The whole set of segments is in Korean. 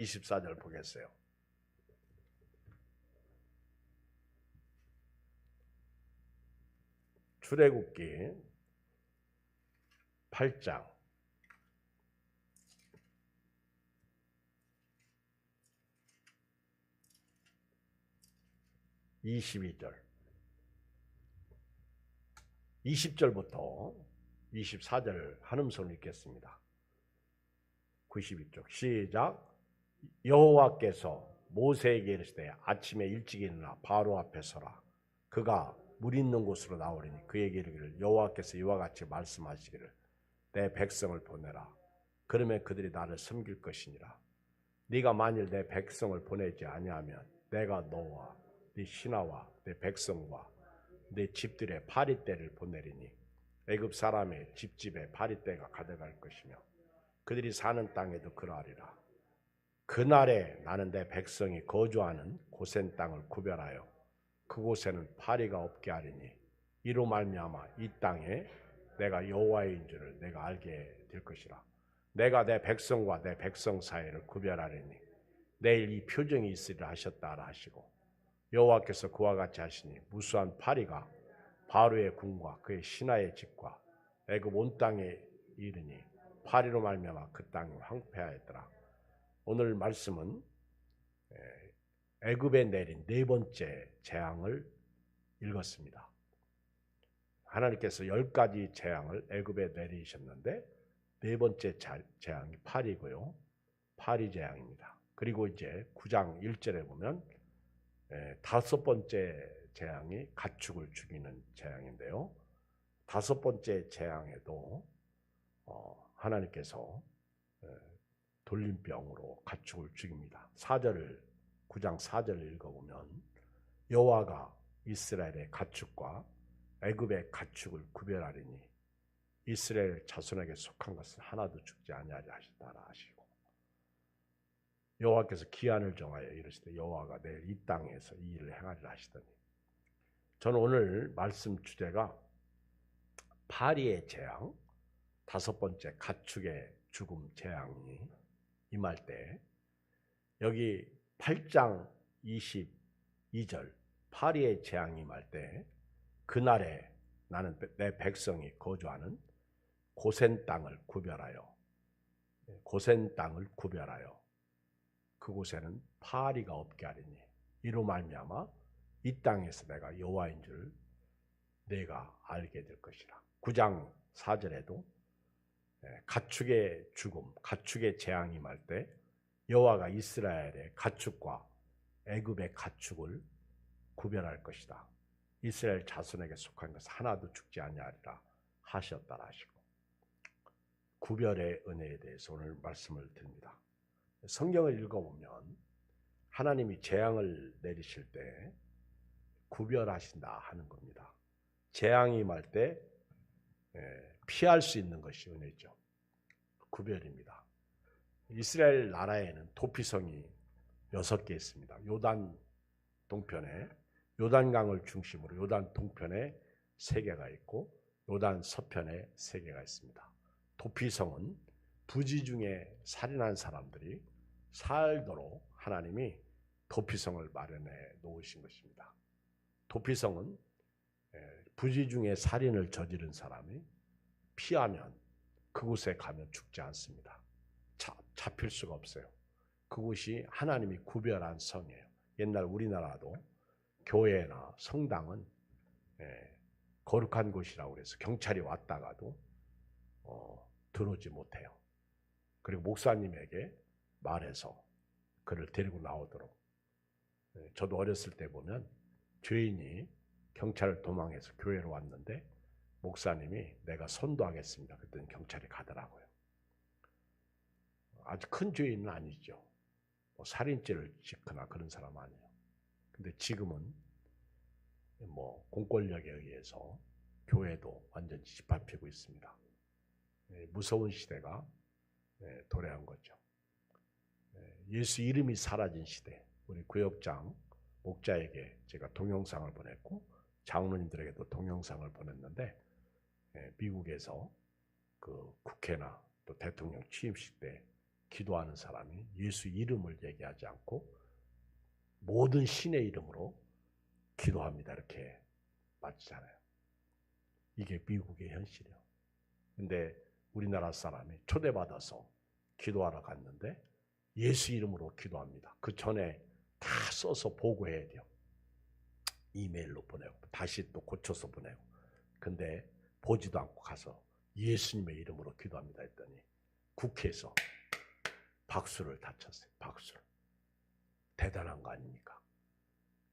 24절 보겠어요. 출애굽기 8장 22절 20절부터 24절 한음성을 읽겠습니다. 92쪽 시작. 여호와께서 모세에게 이르시되 아침에 일찍 일어나 바로 앞에 서라. 그가 물 있는 곳으로 나오리니 그에게 이르기를 여호와께서 이와 같이 말씀하시기를 내 백성을 보내라. 그러면 그들이 나를 섬길 것이니라. 네가 만일 내 백성을 보내지 아니하면 내가 너와 네 신하와 내 백성과 내 집들의 파리떼를 보내리니 애굽 사람의 집집에 파리떼가 가득할 것이며 그들이 사는 땅에도 그러하리라. 그날에 나는 내 백성이 거주하는 고센 땅을 구별하여 그곳에는 파리가 없게 하리니 이로 말미암아 이 땅에 내가 여호와인 줄을 내가 알게 될 것이라. 내가 내 백성과 내 백성 사이를 구별하리니 내일 이 표정이 있으리라 하셨다라 하시고 여호와께서 그와 같이 하시니 무수한 파리가 바로의 궁과 그의 신하의 집과 애굽 온 땅에 이르니 파리로 말미암아 그 땅이 황폐하였더라. 오늘 말씀은 애굽에 내린 네 번째 재앙을 읽었습니다. 하나님께서 10가지 재앙을 애굽에 내리셨는데 네 번째 재앙이 파리고요. 파리 재앙입니다. 그리고 이제 9장 1절에 보면 다섯 번째 재앙이 가축을 죽이는 재앙인데요. 다섯 번째 재앙에도 하나님께서 돌림병으로 가축을 죽입니다. 9장 4절을 읽어보면 여호와가 이스라엘의 가축과 애굽의 가축을 구별하리니 이스라엘 자손에게 속한 것은 하나도 죽지 아니하리라 하셨다라 하시고 여호와께서 기한을 정하여 이르시되 여호와가 내일 이 땅에서 이 일을 행하리라 하시더니 저는 오늘 말씀 주제가 파리의 재앙, 다섯 번째 가축의 죽음 재앙이 임할 때 여기 8장 22절 파리의 재앙이 임할 때 그날에 나는 내 백성이 거주하는 고센 땅을 구별하여 그곳에는 파리가 없게 하리니 이로 말미암아 이 땅에서 내가 여호와인 줄 내가 알게 될 것이라. 9장 4절에도 가축의 죽음, 가축의 재앙이 임할 때 여호와가 이스라엘의 가축과 애굽의 가축을 구별할 것이다. 이스라엘 자손에게 속한 것은 하나도 죽지 아니하리라 하셨다라 하시고 구별의 은혜에 대해서 오늘 말씀을 드립니다. 성경을 읽어보면 하나님이 재앙을 내리실 때 구별하신다 하는 겁니다. 재앙이 임할 때 피할 수 있는 것이 은혜죠. 구별입니다. 이스라엘 나라에는 도피성이 6개 있습니다. 요단 동편에 요단강을 중심으로 요단 동편에 3개가 있고 요단 서편에 3개가 있습니다. 도피성은 부지 중에 살인한 사람들이 살도록 하나님이 도피성을 마련해 놓으신 것입니다. 도피성은 부지 중에 살인을 저지른 사람이 피하면 그곳에 가면 죽지 않습니다. 잡힐 수가 없어요. 그곳이 하나님이 구별한 성이에요. 옛날 우리나라도 교회나 성당은 거룩한 곳이라고 해서 경찰이 왔다가도 들어오지 못해요. 그리고 목사님에게 말해서 그를 데리고 나오도록. 저도 어렸을 때 보면 죄인이 경찰을 도망해서 교회로 왔는데 목사님이 내가 선도하겠습니다. 그랬더니 경찰이 가더라고요. 아주 큰 죄인은 아니죠. 살인죄를 짓거나 그런 사람 아니에요. 근데 지금은 공권력에 의해서 교회도 완전히 짓밟히고 있습니다. 무서운 시대가 도래한 거죠. 예수 이름이 사라진 시대. 우리 구역장 목자에게 제가 동영상을 보냈고 장로님들에게도 동영상을 보냈는데 미국에서 그 국회나 또 대통령 취임식 때 기도하는 사람이 예수 이름을 얘기하지 않고 모든 신의 이름으로 기도합니다. 이렇게 맞잖아요. 이게 미국의 현실이에요. 근데 우리나라 사람이 초대받아서 기도하러 갔는데 예수 이름으로 기도합니다. 그 전에 다 써서 보고해야 돼요. 이메일로 보내고 다시 또 고쳐서 보내고. 근데 보지도 않고 가서 예수님의 이름으로 기도합니다 했더니 국회에서 박수를 다 쳤어요. 박수를. 대단한 거 아닙니까?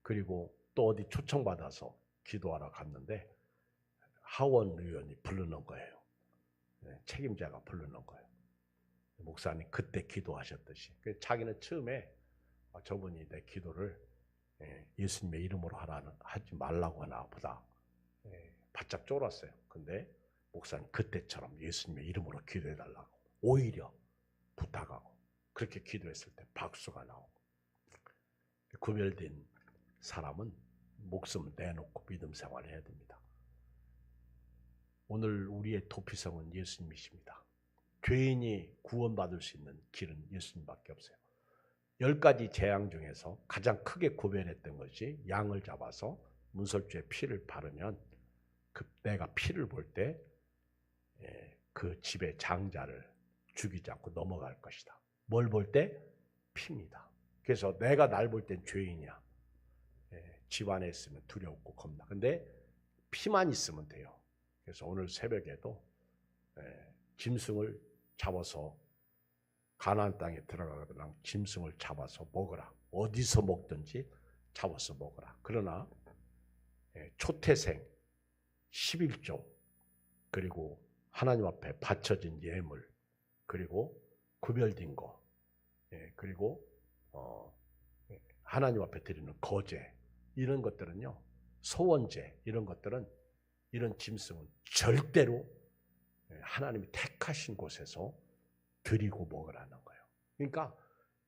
그리고 또 어디 초청받아서 기도하러 갔는데 하원 의원이 부르는 거예요. 책임자가 부르는 거예요. 목사님 그때 기도하셨듯이. 자기는 처음에 저분이 내 기도를 예수님의 이름으로 하지 말라고 하나 보다 바짝 쫄았어요. 근데 목사님 그때처럼 예수님의 이름으로 기도해달라고 오히려 부탁하고 그렇게 기도했을 때 박수가 나오고. 구별된 사람은 목숨을 내놓고 믿음 생활을 해야 됩니다. 오늘 우리의 도피성은 예수님이십니다. 죄인이 구원받을 수 있는 길은 예수님밖에 없어요. 10가지 재앙 중에서 가장 크게 구별했던 것이 양을 잡아서 문설주에 피를 바르면 내가 피를 볼 때 그 집의 장자를 죽이지 않고 넘어갈 것이다. 뭘 볼 때? 피입니다. 그래서 내가 날 볼 땐 죄인이야. 집 안에 있으면 두렵고 겁나. 근데 피만 있으면 돼요. 그래서 오늘 새벽에도 짐승을 잡아서 가나안 땅에 들어가거나 짐승을 잡아서 먹으라. 어디서 먹든지 잡아서 먹으라. 그러나 초태생 11종 그리고 하나님 앞에 바쳐진 예물 그리고 구별된 거 그리고 하나님 앞에 드리는 거제 이런 것들은요. 소원제 이런 것들은 이런 짐승은 절대로 하나님이 택하신 곳에서 드리고 먹으라는 거예요. 그러니까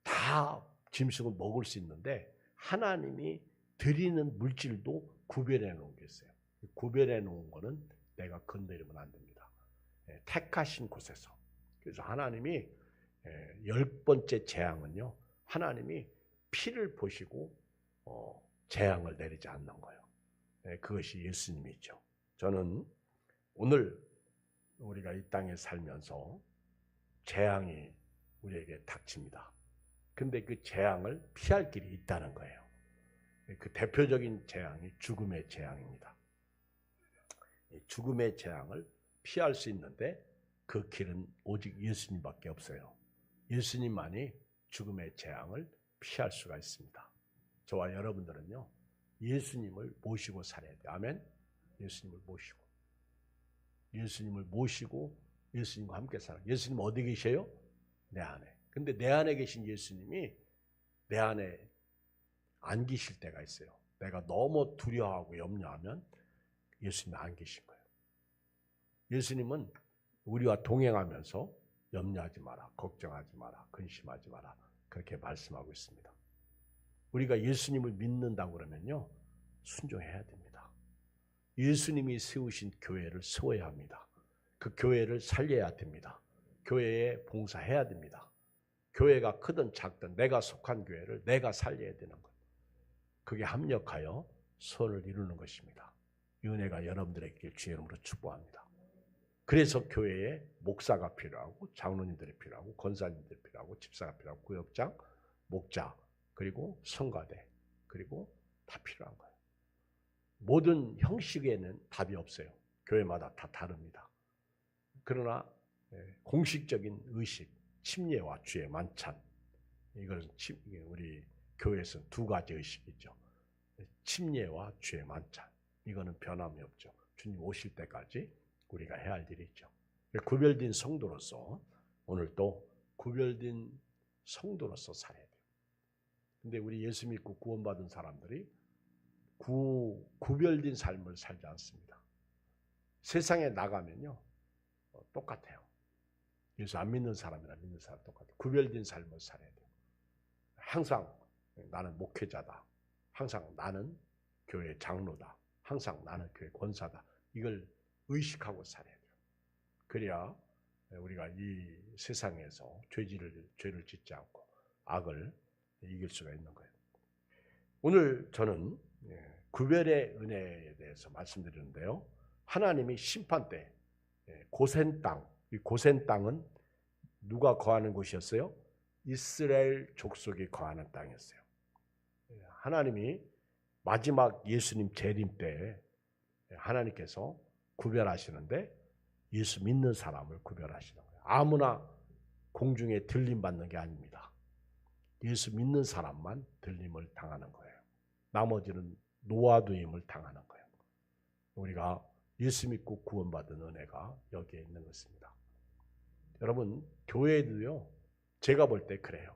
다 짐승을 먹을 수 있는데 하나님이 드리는 물질도 구별해 놓은 게 있어요. 구별해 놓은 거는 내가 건드리면 안 됩니다. 택하신 곳에서. 그래서 하나님이 10번째 재앙은요. 하나님이 피를 보시고 재앙을 내리지 않는 거예요. 그것이 예수님이죠. 저는 오늘 우리가 이 땅에 살면서 재앙이 우리에게 닥칩니다. 근데 그 재앙을 피할 길이 있다는 거예요. 그 대표적인 재앙이 죽음의 재앙입니다. 죽음의 재앙을 피할 수 있는데 그 길은 오직 예수님밖에 없어요. 예수님만이 죽음의 재앙을 피할 수가 있습니다. 저와 여러분들은요. 예수님을 모시고 살아야 돼요. 아멘? 예수님을 모시고. 예수님을 모시고 예수님과 함께 살아요. 예수님 어디 계세요? 내 안에. 근데 내 안에 계신 예수님이 내 안에 안 계실 때가 있어요. 내가 너무 두려워하고 염려하면 예수님이 안 계신 거예요. 예수님은 우리와 동행하면서 염려하지 마라, 걱정하지 마라, 근심하지 마라 그렇게 말씀하고 있습니다. 우리가 예수님을 믿는다고 그러면요. 순종해야 됩니다. 예수님이 세우신 교회를 세워야 합니다. 그 교회를 살려야 됩니다. 교회에 봉사해야 됩니다. 교회가 크든 작든 내가 속한 교회를 내가 살려야 되는 것. 그게 합력하여 선을 이루는 것입니다. 은혜가 여러분들에게 주의 이름으로 축복합니다. 그래서 교회에 목사가 필요하고 장로님들이 필요하고 권사님들이 필요하고 집사가 필요하고 구역장, 목자 그리고 성가대 그리고 다 필요한 거예요. 모든 형식에는 답이 없어요. 교회마다 다 다릅니다. 그러나 공식적인 의식, 침례와 주의 만찬 이것은 우리 교회에서는 두 가지 의식이 있죠. 침례와 주의 만찬 이거는 변함이 없죠. 주님 오실 때까지 우리가 해야 할 일이 있죠. 구별된 성도로서 오늘 또 구별된 성도로서 살아야 돼요. 근데 우리 예수 믿고 구원받은 사람들이 구별된 삶을 살지 않습니다. 세상에 나가면요 똑같아요. 예수 안 믿는 사람이나 믿는 사람 똑같아요. 구별된 삶을 살아야 돼요. 항상 나는 목회자다. 항상 나는 교회 장로다. 항상 나는 교회 권사다. 이걸 의식하고 살아야 돼요. 그래야 우리가 이 세상에서 죄를 짓지 않고 악을 이길 수가 있는 거예요. 오늘 저는 구별의 은혜에 대해서 말씀드리는데요. 하나님이 심판 때 고센 땅, 이 고센 땅은 누가 거하는 곳이었어요? 이스라엘 족속이 거하는 땅이었어요. 하나님이 마지막 예수님 재림 때 하나님께서 구별하시는데 예수 믿는 사람을 구별하시는 거예요. 아무나 공중에 들림 받는 게 아닙니다. 예수 믿는 사람만 들림을 당하는 거예요. 나머지는 노아두임을 당하는 거예요. 우리가 예수 믿고 구원받은 은혜가 여기에 있는 것입니다. 여러분, 교회도요, 제가 볼 때 그래요.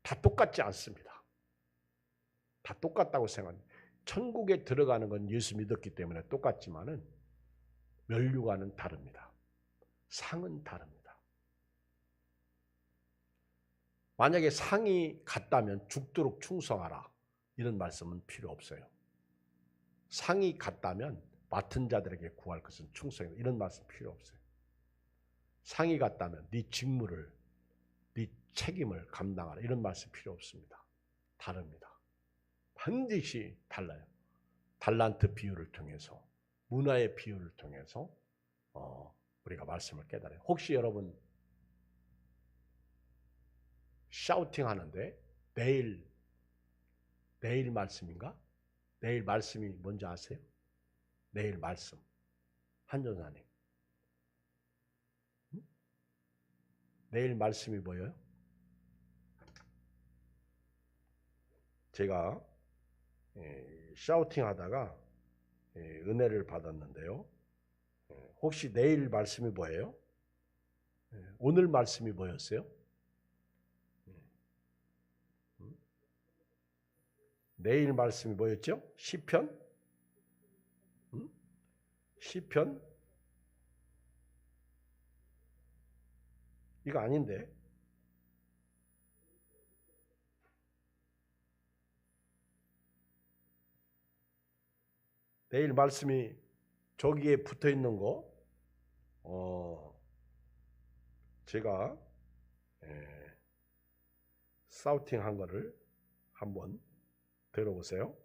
다 똑같지 않습니다. 다 똑같다고 생각합니다. 천국에 들어가는 건 예수 믿었기 때문에 똑같지만은 면류관은 다릅니다. 상은 다릅니다. 만약에 상이 같다면 죽도록 충성하라, 이런 말씀은 필요 없어요. 상이 같다면 맡은 자들에게 구할 것은 충성이다, 이런 말씀 필요 없어요. 상이 같다면 네 직무를, 네 책임을 감당하라, 이런 말씀 필요 없습니다. 다릅니다. 반드시 달라요. 달란트 비유를 통해서, 문화의 비유를 통해서 우리가 말씀을 깨달아요. 혹시 여러분 샤우팅 하는데 내일 말씀인가? 내일 말씀이 뭔지 아세요? 내일 말씀. 한전사님. 내일 말씀이 뭐예요? 제가 샤우팅 하다가 은혜를 받았는데요. 혹시 내일 말씀이 뭐예요? 오늘 말씀이 뭐였어요? 내일 말씀이 뭐였죠? 시편? 시편? 이거 아닌데. 내일 말씀이 저기에 붙어 있는 거, 제가 사우팅 한 거를 한번 들어보세요.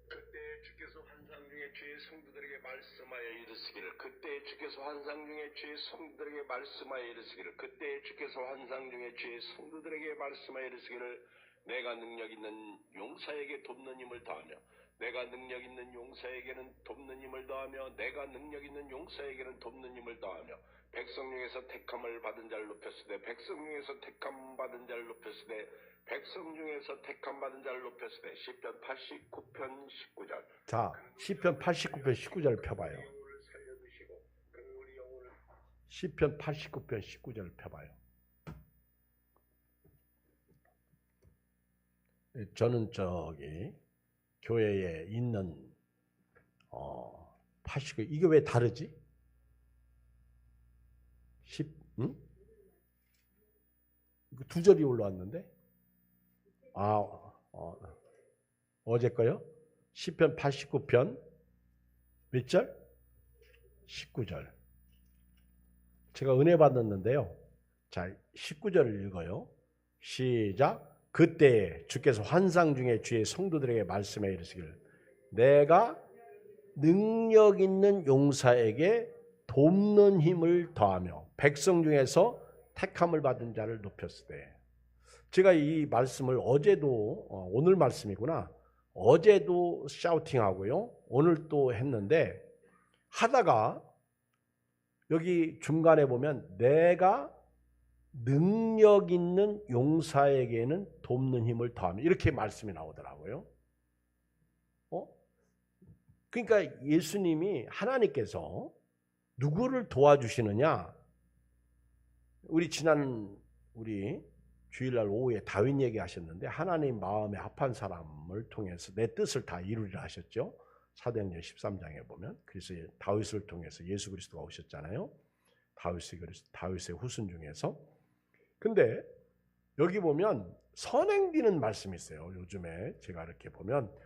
그때 주께서 환상 중에 주의 성도들에게 말씀하여 이르시기를, 그때 주께서 환상 중에 주의 성도들에게 말씀하여 이르시기를, 그때 주께서 환상 중에 주의 성도들에게 말씀하여 이르시기를, 내가 능력 있는 용사에게 돕는 힘을 더하며, 내가 능력 있는 용사에게는 돕는 힘을 더하며, 내가 능력 있는 용사에게는 돕는 힘을 더하며, 백성 중에서 택함을 받은 자를 높였으되, 백성 중에서 택함 받은 자를 높였으되, 백성 중에서 택함 받은 자를 높였으되. 시편 89편 19절. 자, 시편 89편 19절 펴봐요. 시편 89편 19절 펴봐요. 저는 저기 교회에 있는 89, 이게 왜 다르지? 두 절이 올라왔는데? 어제 거요? 시편 89편 몇 절? 19절. 제가 은혜 받았는데요. 자, 19절을 읽어요. 시작. 그때 주께서 환상 중에 주의 성도들에게 말씀해 이르시기를, 내가 능력 있는 용사에게 돕는 힘을 더하며 백성 중에서 택함을 받은 자를 높였으되. 제가 이 말씀을 어제도, 오늘 말씀이구나, 어제도 샤우팅하고요, 오늘 또 했는데, 하다가 여기 중간에 보면 내가 능력 있는 용사에게는 돕는 힘을 더하며, 이렇게 말씀이 나오더라고요. 그러니까 예수님이, 하나님께서 누구를 도와주시느냐? 우리 주일날 오후에 다윗 얘기하셨는데, 하나님 마음에 합한 사람을 통해서 내 뜻을 다 이루리라 하셨죠. 사도행전 13장에 보면. 그래서 다윗을 통해서 예수 그리스도가 오셨잖아요. 다윗의 후손 중에서. 근데 여기 보면 선행되는 말씀이 있어요. 요즘에 제가 이렇게 보면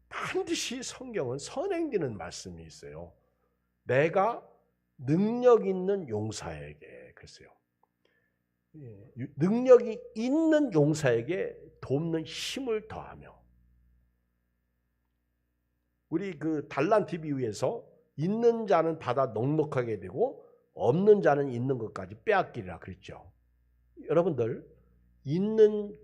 반드시 성경은 선행되는 말씀이 있어요. 내가 능력 있는 용사에게, 글쎄요, 능력이 있는 용사에게 돕는 힘을 더하며, 우리 그 달란트 비유에서 있는 자는 받아 넉넉하게 되고 없는 자는 있는 것까지 빼앗기리라 그랬죠. 여러분들 있는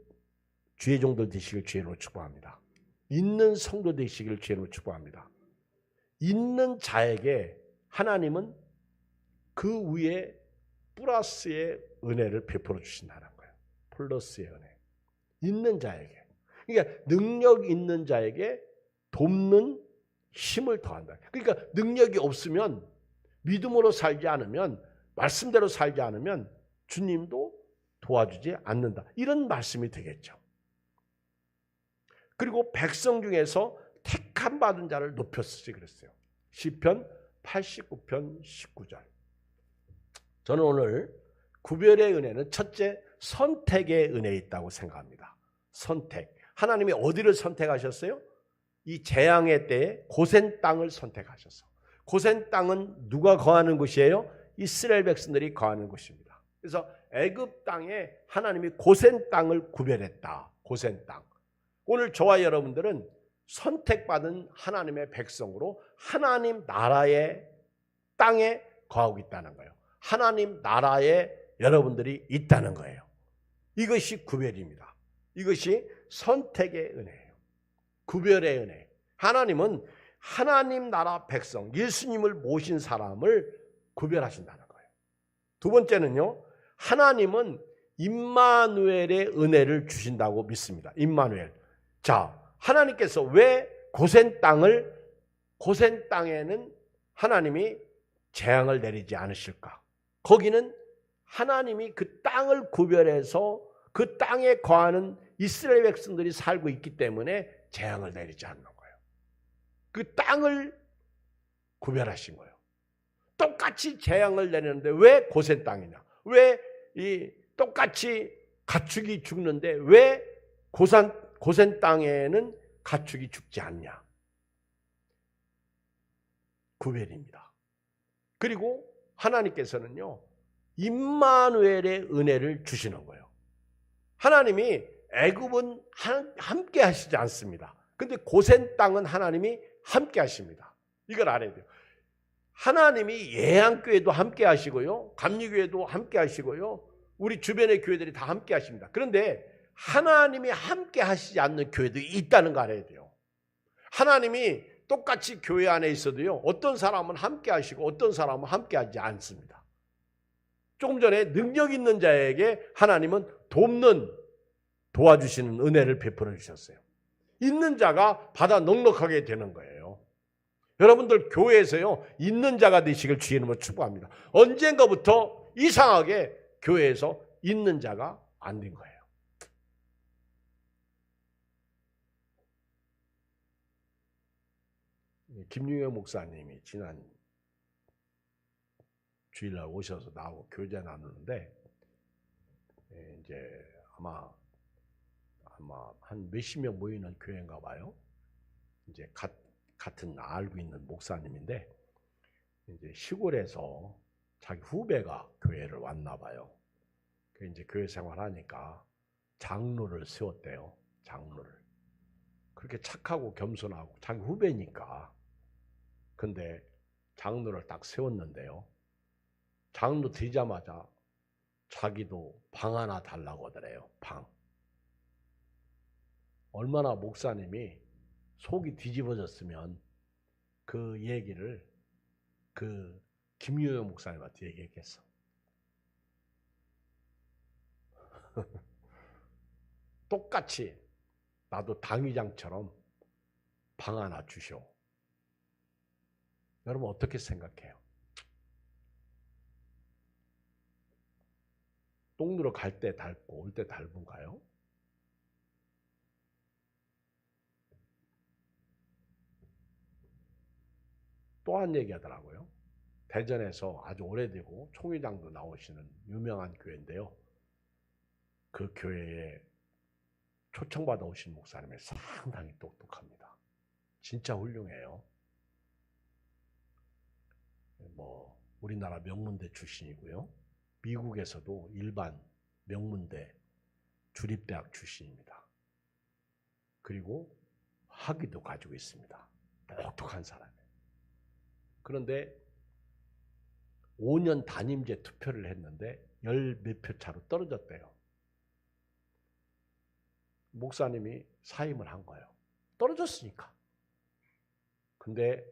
주의 종들 되시길 주의로 축복합니다. 있는 성도 되시길 주의로 축복합니다. 있는 자에게 하나님은 그 위에 플러스의 은혜를 베풀어 주신다는 거예요. 플러스의 은혜. 있는 자에게. 그러니까 능력 있는 자에게 돕는 힘을 더한다. 그러니까 능력이 없으면, 믿음으로 살지 않으면, 말씀대로 살지 않으면 주님도 도와주지 않는다. 이런 말씀이 되겠죠. 그리고 백성 중에서 택함 받은 자를 높였으지 그랬어요. 시편 89편 19절. 저는 오늘 구별의 은혜는 첫째, 선택의 은혜에 있다고 생각합니다. 선택. 하나님이 어디를 선택하셨어요? 이 재앙의 때에 고센 땅을 선택하셔서. 고센 땅은 누가 거하는 곳이에요? 이스라엘 백성들이 거하는 곳입니다. 그래서 애굽 땅에 하나님이 고센 땅을 구별했다. 고센 땅. 오늘 저와 여러분들은 선택받은 하나님의 백성으로 하나님 나라의 땅에 거하고 있다는 거예요. 하나님 나라에 여러분들이 있다는 거예요. 이것이 구별입니다. 이것이 선택의 은혜예요. 구별의 은혜. 하나님은 하나님 나라 백성, 예수님을 모신 사람을 구별하신다는 거예요. 두 번째는요, 하나님은 임마누엘의 은혜를 주신다고 믿습니다. 임마누엘. 자, 하나님께서 왜 고센 땅에는 하나님이 재앙을 내리지 않으실까? 거기는 하나님이 그 땅을 구별해서 그 땅에 거하는 이스라엘 백성들이 살고 있기 때문에 재앙을 내리지 않는 거예요. 그 땅을 구별하신 거예요. 똑같이 재앙을 내리는데 왜 고센 땅이냐? 왜 이 똑같이 가축이 죽는데 왜 고센 땅에는 가축이 죽지 않냐? 구별입니다. 그리고 하나님께서는요, 임마누엘의 은혜를 주시는 거예요. 하나님이 애굽은 함께 하시지 않습니다. 근데 고센 땅은 하나님이 함께 하십니다. 이걸 알아야 돼요. 하나님이 예양교회도 함께 하시고요, 감리교회도 함께 하시고요, 우리 주변의 교회들이 다 함께 하십니다. 그런데 하나님이 함께 하시지 않는 교회도 있다는 거 알아야 돼요. 하나님이 똑같이 교회 안에 있어도요, 어떤 사람은 함께 하시고 어떤 사람은 함께 하지 않습니다. 조금 전에 능력 있는 자에게 하나님은 도와주시는 은혜를 베풀어 주셨어요. 있는 자가 받아 넉넉하게 되는 거예요. 여러분들 교회에서요, 있는 자가 되시길 주의 이름으로 축복합니다. 언젠가부터 이상하게 교회에서 있는 자가 안 된 거예요. 김용현 목사님이 지난 주일날 오셔서 나하고 교제 나누는데, 이제 아마 한 몇십 명 모이는 교회인가 봐요. 이제 같은 알고 있는 목사님인데, 이제 시골에서 자기 후배가 교회를 왔나 봐요. 그 이제 교회 생활하니까 장로를 세웠대요. 장로를. 그렇게 착하고 겸손하고 자기 후배니까. 근데 장로를 딱 세웠는데요, 장로 되자마자 자기도 방 하나 달라고 하더래요. 방. 얼마나 목사님이 속이 뒤집어졌으면 그 얘기를 그 김유영 목사님한테 얘기했겠어. 똑같이 나도 당위장처럼 방 하나 주시오. 여러분 어떻게 생각해요? 똥 누러 갈 때 닳고 올 때 닳은가요? 또 한 얘기 하더라고요. 대전에서 아주 오래되고 총회장도 나오시는 유명한 교회인데요, 그 교회에 초청받아 오신 목사님이 상당히 똑똑합니다. 진짜 훌륭해요. 뭐 우리나라 명문대 출신이고요. 미국에서도 일반 명문대 주립대학 출신입니다. 그리고 학위도 가지고 있습니다. 똑똑한 사람이에요. 그런데 5년 단임제 투표를 했는데 10몇 표 차로 떨어졌대요. 목사님이 사임을 한 거예요. 떨어졌으니까. 근데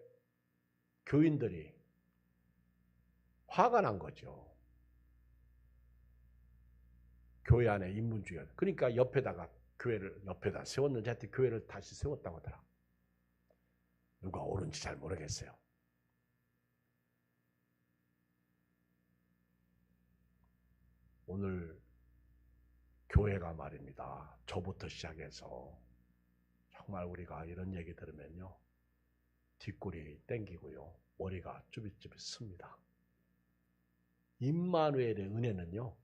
교인들이 화가 난 거죠. 교회 안에 인문주의가. 그러니까 교회를 옆에다 세웠는지 하여튼 교회를 다시 세웠다고 하더라. 누가 옳은지 잘 모르겠어요. 오늘 교회가 말입니다. 저부터 시작해서 정말 우리가 이런 얘기 들으면요. 뒷골이 땡기고요. 머리가 쭈빗쭈빗 씁니다. 임마누엘의 은혜는요.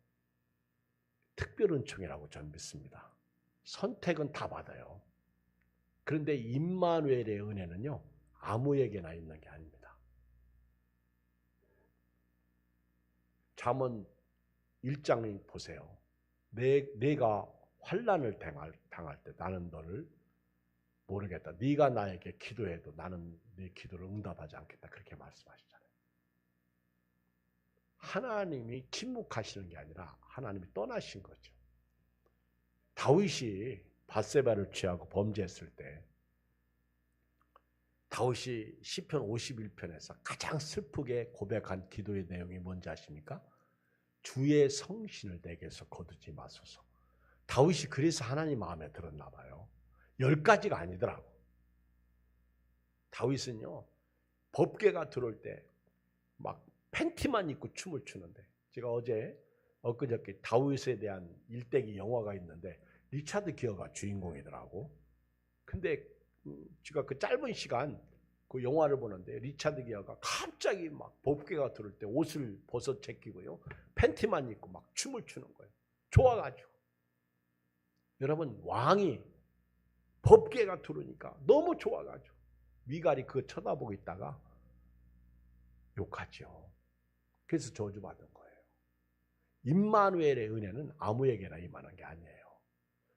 특별 은총이라고 저는 믿습니다. 선택은 다 받아요. 그런데 임마누엘의 은혜는요. 아무에게나 있는 게 아닙니다. 잠언 1장 보세요. 내가 환난을 당할 때 나는 너를 모르겠다. 네가 나에게 기도해도 나는 네 기도를 응답하지 않겠다. 그렇게 말씀하시잖아요. 하나님이 침묵하시는 게 아니라 하나님이 떠나신 거죠. 다윗이 밧세바를 취하고 범죄했을 때 다윗이 시편 51편에서 가장 슬프게 고백한 기도의 내용이 뭔지 아십니까? 주의 성신을 내게서 거두지 마소서. 다윗이 그래서 하나님 마음에 들었나 봐요. 10가지가 아니더라고. 다윗은요. 법궤가 들어올 때 막 팬티만 입고 춤을 추는데 제가 엊그저께 다윗에 대한 일대기 영화가 있는데 리차드 기어가 주인공이더라고. 근데 제가 그 짧은 시간 그 영화를 보는데 리차드 기어가 갑자기 막 법궤가 들어올 때 옷을 벗어 제끼고요. 팬티만 입고 막 춤을 추는 거예요. 좋아가지고. 여러분 왕이 법궤가 들어오니까 너무 좋아가지고 위갈이 그거 쳐다보고 있다가 욕하죠. 그래서 저주받은 거예요. 임마누엘의 은혜는 아무에게나 임하는 게 아니에요.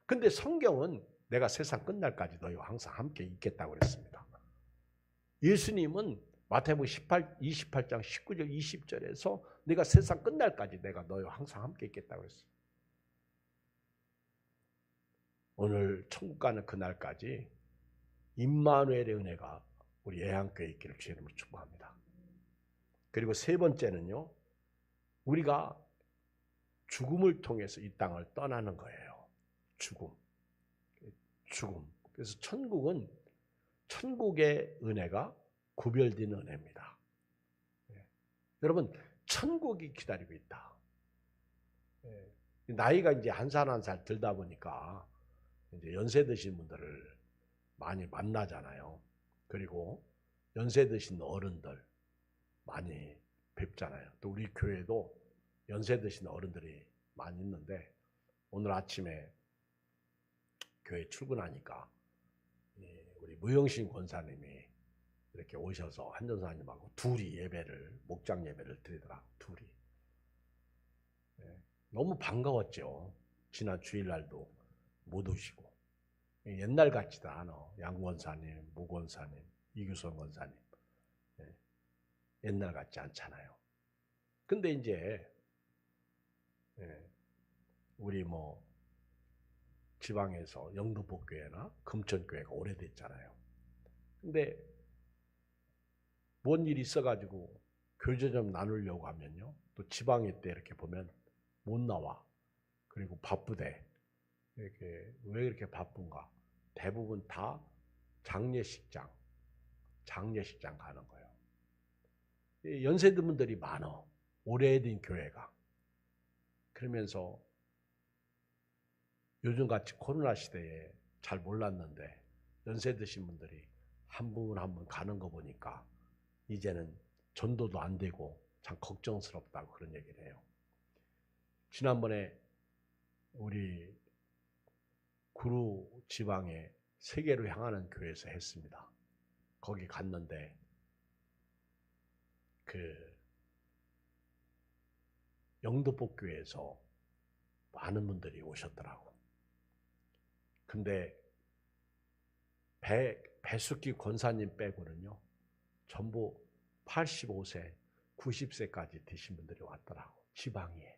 근데 성경은 내가 세상 끝날까지 너희와 항상 함께 있겠다고 그랬습니다. 예수님은 마태복음 28장 19절 20절에서 내가 세상 끝날까지 내가 너희와 항상 함께 있겠다고 그랬어요. 오늘 천국 가는 그날까지 임마누엘의 은혜가 우리 예한교회에 있기를 주의 이름으로 축복합니다. 그리고 세 번째는요. 우리가 죽음을 통해서 이 땅을 떠나는 거예요. 죽음. 그래서 천국의 은혜가 구별된 은혜입니다. 여러분 천국이 기다리고 있다. 나이가 이제 한 살 한 살 들다 보니까 이제 연세 드신 분들을 많이 만나잖아요. 그리고 연세 드신 어른들 많이 뵙잖아요. 또 우리 교회도 연세 드신 어른들이 많이 있는데 오늘 아침에 교회 출근하니까 우리 무영신 권사님이 이렇게 오셔서 한전사님하고 둘이 목장 예배를 드리더라. 둘이. 너무 반가웠죠. 지난 주일날도 못 오시고. 옛날 같지도 않아. 양 권사님, 무 권사님, 이규성 권사님. 옛날 같지 않잖아요. 근데 이제 우리 지방에서 영등포교회나 금천교회가 오래됐잖아요. 근데 뭔 일이 있어가지고 교제 좀 나누려고 하면요. 또 지방에 때 이렇게 보면 못 나와. 그리고 바쁘대. 이렇게 왜 이렇게 바쁜가? 대부분 다 장례식장 가는 거예요. 연세든 분들이 많아. 오래된 교회가. 그러면서 요즘같이 코로나 시대에 잘 몰랐는데 연세 드신 분들이 한 분 한 분 가는 거 보니까 이제는 전도도 안 되고 참 걱정스럽다고 그런 얘기를 해요. 지난번에 우리 구루 지방에 세계로 향하는 교회에서 했습니다. 거기 갔는데 영도복교에서 많은 분들이 오셨더라고. 근데 배숙기 권사님 빼고는요, 전부 85세, 90세까지 드신 분들이 왔더라고, 지방에.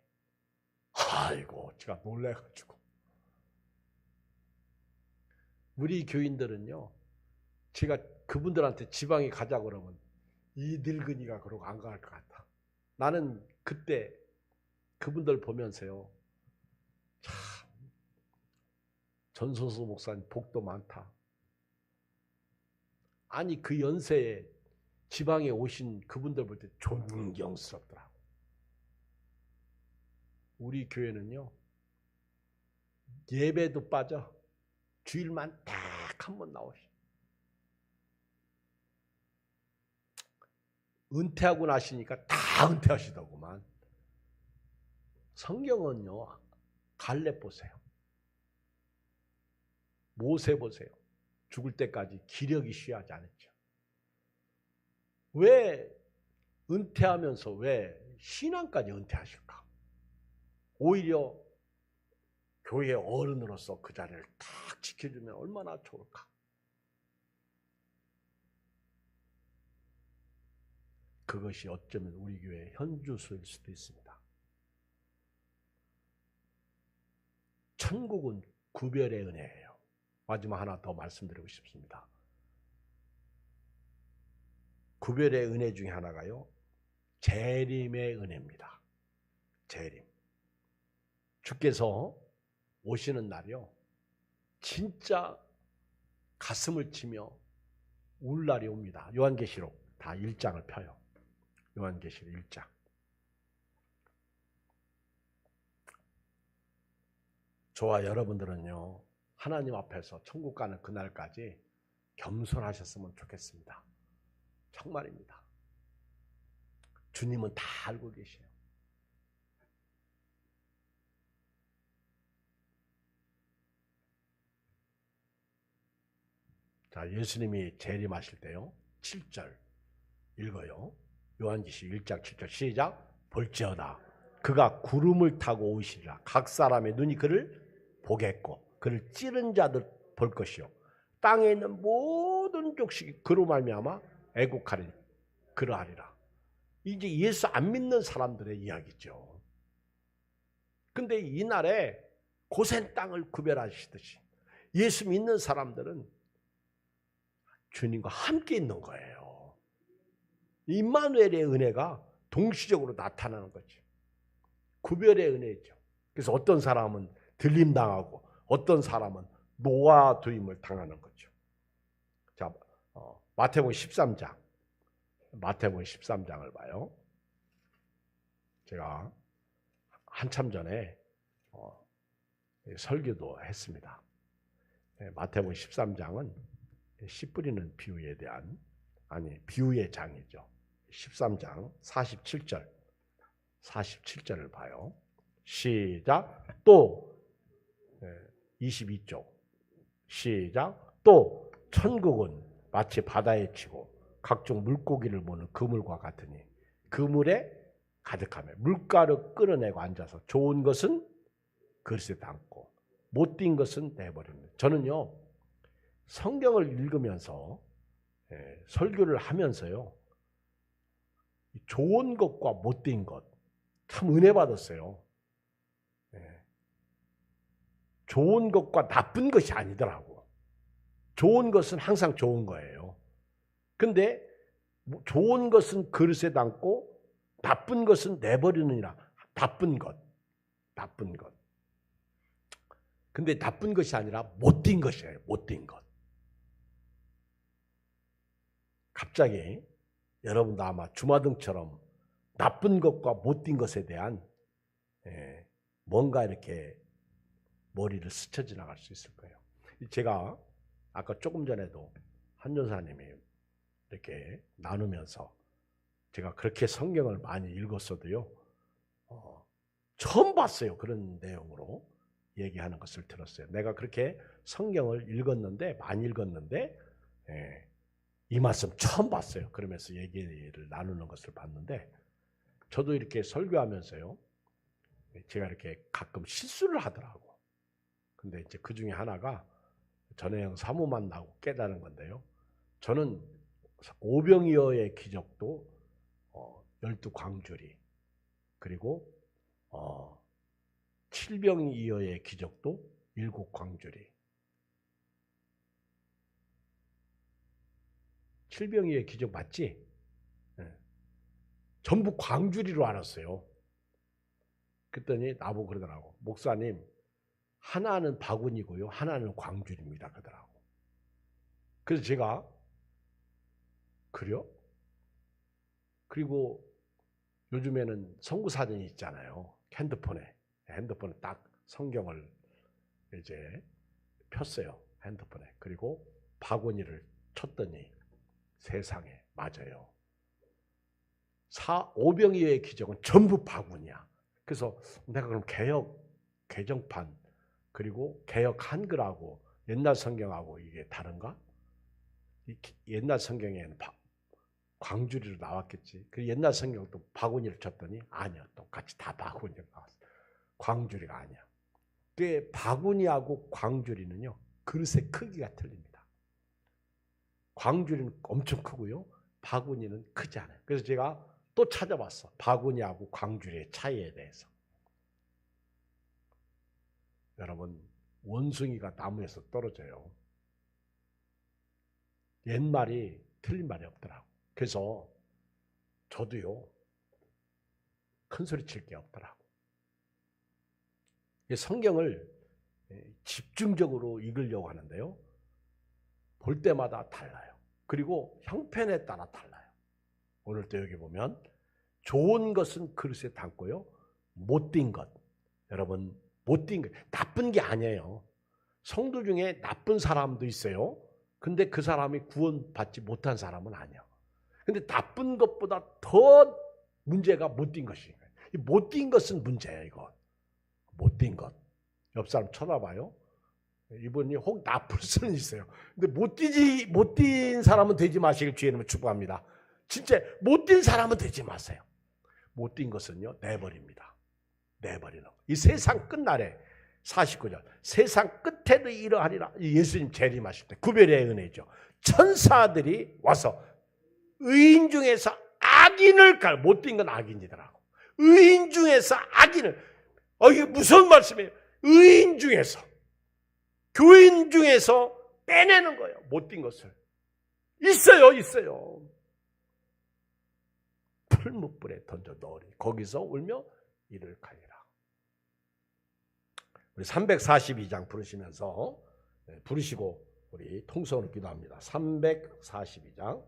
아이고, 제가 놀래가지고. 우리 교인들은요, 제가 그분들한테 지방에 가자 그러면 이 늙은이가 그러고 안 갈 것 같아. 나는 그때 그분들 보면서요, 참 전소수 목사님 복도 많다. 아니 그 연세에 지방에 오신 그분들 볼 때 존경스럽더라고. 우리 교회는요, 예배도 빠져 주일만 딱 한 번 나오시. 은퇴하고 나시니까 다 은퇴하시더구만. 성경은요, 갈렙 보세요. 모세 보세요. 죽을 때까지 기력이 쉬하지 않았죠. 왜 은퇴하면서 왜 신앙까지 은퇴하실까? 오히려 교회의 어른으로서 그 자리를 딱 지켜주면 얼마나 좋을까? 그것이 어쩌면 우리 교회의 현주소일 수도 있습니다. 천국은 구별의 은혜예요. 마지막 하나 더 말씀드리고 싶습니다. 구별의 은혜 중에 하나가요, 재림의 은혜입니다. 재림. 주께서 오시는 날이요, 진짜 가슴을 치며 울 날이 옵니다. 요한계시록 다 1장을 펴요. 요한계시록 1장. 저와 여러분들은요, 하나님 앞에서 천국 가는 그날까지 겸손하셨으면 좋겠습니다. 정말입니다. 주님은 다 알고 계세요. 자, 예수님이 재림하실 때요, 7절 읽어요. 요한계시록 1장 7절 시작. 볼지어다 그가 구름을 타고 오시리라. 각 사람의 눈이 그를 보겠고 그를 찌른 자들 볼 것이요 땅에 있는 모든 족속이 그로 말미암아 애국하리니 그러하리라. 이제 예수 안 믿는 사람들의 이야기죠. 근데 이날에 고센 땅을 구별하시듯이 예수 믿는 사람들은 주님과 함께 있는 거예요. 임마누엘의 은혜가 동시적으로 나타나는 거죠. 구별의 은혜죠. 그래서 어떤 사람은 들림당하고 어떤 사람은 놓아두임을 당하는 거죠. 자, 마태복음 13장. 마태복음 13장을 봐요. 제가 한참 전에 설교도 했습니다. 마태복음 13장은 씨 뿌리는 비유에 대한, 비유의 장이죠. 13장 47절을 봐요. 시작. 또 22쪽 시작. 또 천국은 마치 바다에 치고 각종 물고기를 모는 그물과 같으니 그물에 가득하며 물가를 끌어내고 앉아서 좋은 것은 그릇에 담고 못된 것은 내버립니다. 저는요, 성경을 읽으면서 설교를 하면서요, 좋은 것과 못된 것 참 은혜 받았어요. 좋은 것과 나쁜 것이 아니더라고. 좋은 것은 항상 좋은 거예요. 근데 좋은 것은 그릇에 담고 나쁜 것은 내버리느니라. 나쁜 것. 근데 나쁜 것이 아니라 못된 것이에요. 못된 것. 갑자기 여러분도 아마 주마등처럼 나쁜 것과 못된 것에 대한 뭔가 이렇게 머리를 스쳐 지나갈 수 있을 거예요. 제가 아까 조금 전에도 한 전사님이 이렇게 나누면서 제가 그렇게 성경을 많이 읽었어도요, 처음 봤어요. 그런 내용으로 얘기하는 것을 들었어요. 내가 그렇게 성경을 읽었는데, 많이 읽었는데, 이 말씀 처음 봤어요. 그러면서 얘기를 나누는 것을 봤는데 저도 이렇게 설교하면서요. 제가 이렇게 가끔 실수를 하더라고. 근데 이제 그 중에 하나가 전혜영 사모만 나고 깨달은 건데요. 저는 오병이어의 기적도 12광주리 그리고 7병이어의 기적도 7광주리 7병이어의 기적 맞지? 네. 전부 광주리로 알았어요. 그랬더니 나보고 그러더라고. 목사님 하나는 바구니고요. 하나는 광주리입니다. 그러더라고. 그래서 제가 그래요? 그리고 요즘에는 선구사전이 있잖아요. 핸드폰에 딱 성경을 이제 폈어요. 핸드폰에. 그리고 바구니를 쳤더니 세상에 맞아요. 오병이어의 기적은 전부 바구니야. 그래서 내가 그럼 개정판 그리고 개역 한글하고 옛날 성경하고 이게 다른가? 옛날 성경에는 광주리로 나왔겠지. 그 옛날 성경도 바구니를 쳤더니 아니야. 똑같이 다 바구니가 나왔어. 광주리가 아니야. 그 바구니하고 광주리는요. 그릇의 크기가 틀립니다. 광주리는 엄청 크고요. 바구니는 크지 않아요. 그래서 제가 또 찾아봤어. 바구니하고 광주리의 차이에 대해서. 여러분 원숭이가 나무에서 떨어져요. 옛말이 틀린 말이 없더라고. 그래서 저도요. 큰 소리 칠 게 없더라고. 성경을 집중적으로 읽으려고 하는데요. 볼 때마다 달라요. 그리고 형편에 따라 달라요. 오늘도 여기 보면 좋은 것은 그릇에 담고요. 못된 것. 여러분 못된 것. 나쁜 게 아니에요. 성도 중에 나쁜 사람도 있어요. 근데 그 사람이 구원받지 못한 사람은 아니야. 근데 나쁜 것보다 더 문제가 못된 것이에요. 이 못된 것은 문제예요, 이거. 못된 것. 옆 사람 쳐다봐요. 이분이 혹 나쁠 수는 있어요. 근데 못된 사람은 되지 마시길 주의는 축복합니다. 진짜 못된 사람은 되지 마세요. 못된 것은요, 내버립니다. 내버리는 거. 이 세상 끝날에 49절. 세상 끝에도 이러하리라. 예수님 재림하실 때 구별의 은혜죠. 천사들이 와서 의인 중에서 악인을 못된 건 악인이더라고. 의인 중에서 악인을. 이게 무슨 말씀이에요? 의인 중에서, 교인 중에서 빼내는 거예요. 못된 것을. 있어요. 풀무불에 던져 넣으리. 거기서 울며 이를 갈리라. 우리 342장 부르시면서 부르시고 우리 통성으로 기도합니다. 342장